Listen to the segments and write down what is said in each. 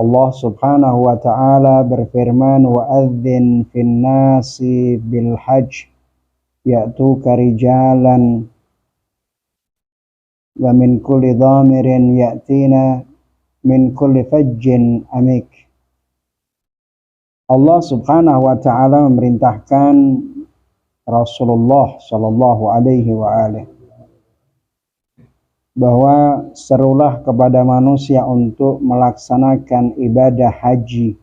Allah Subhanahu wa ta'ala berfirman, wa'adzin fin nasi bil hajj ya'tuka rijalan wa min kulli dhamirin ya'tina min kulli fajjin amik. Allah Subhanahu wa ta'ala memerintahkan Rasulullah sallallahu alaihi wa alihi bahwa serulah kepada manusia untuk melaksanakan ibadah haji.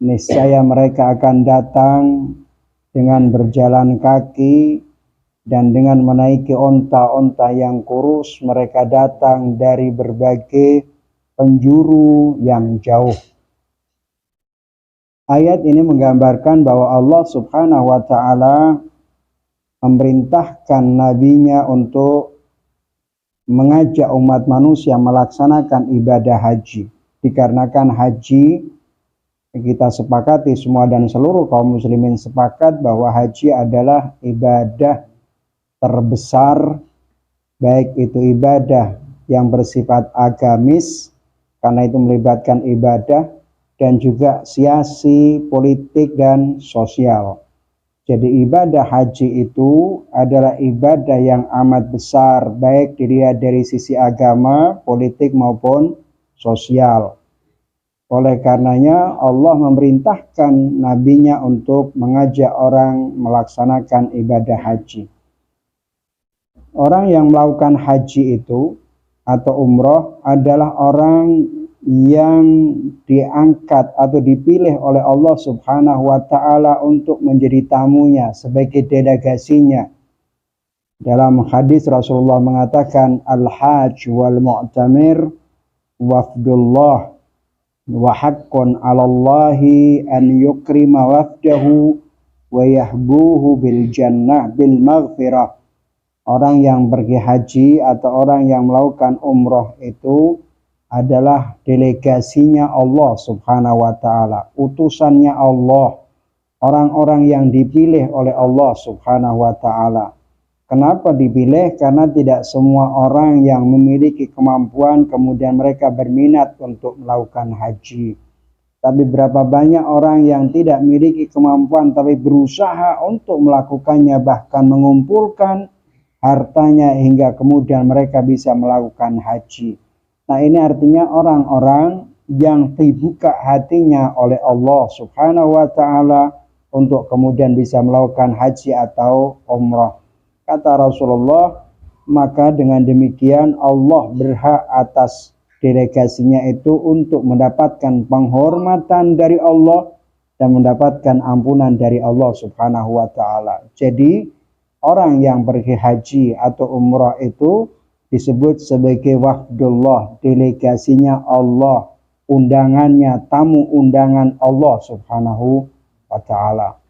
Niscaya mereka akan datang dengan berjalan kaki dan dengan menaiki onta-onta yang kurus. Mereka datang dari berbagai penjuru yang jauh. Ayat ini menggambarkan bahwa Allah Subhanahu wa ta'ala memerintahkan nabinya untuk mengajak umat manusia melaksanakan ibadah haji. Dikarenakan haji, kita sepakati semua dan seluruh kaum muslimin sepakat bahwa haji adalah ibadah terbesar, baik itu ibadah yang bersifat agamis, karena itu melibatkan ibadah, dan juga siasi, politik, dan sosial. Jadi ibadah haji itu adalah ibadah yang amat besar, baik dilihat dari sisi agama, politik maupun sosial. Oleh karenanya Allah memerintahkan nabinya untuk mengajak orang melaksanakan ibadah haji. Orang yang melakukan haji itu atau umroh adalah orang yang diangkat atau dipilih oleh Allah Subhanahu wa ta'ala untuk menjadi tamunya sebagai delegasinya. Dalam hadis Rasulullah mengatakan, al-hajj wal mu'tamir wafdullah wa haqqun 'alallahi an yukrima wafdahu wa yahbuhu bil jannah bil maghfirah. Orang yang pergi haji atau orang yang melakukan umroh itu adalah delegasinya Allah Subhanahu wa ta'ala, utusannya Allah, orang-orang yang dipilih oleh Allah Subhanahu wa ta'ala. Kenapa dipilih? Karena tidak semua orang yang memiliki kemampuan kemudian mereka berminat untuk melakukan haji. Tapi berapa banyak orang yang tidak memiliki kemampuan tapi berusaha untuk melakukannya, bahkan mengumpulkan hartanya hingga kemudian mereka bisa melakukan haji. Nah, ini artinya orang-orang yang dibuka hatinya oleh Allah Subhanahu wa ta'ala untuk kemudian bisa melakukan haji atau umrah. Kata Rasulullah, maka dengan demikian Allah berhak atas delegasinya itu untuk mendapatkan penghormatan dari Allah dan mendapatkan ampunan dari Allah Subhanahu wa ta'ala. Jadi orang yang pergi haji atau umrah itu disebut sebagai wafdullah, delegasinya Allah, undangannya, tamu undangan Allah Subhanahu wa ta'ala.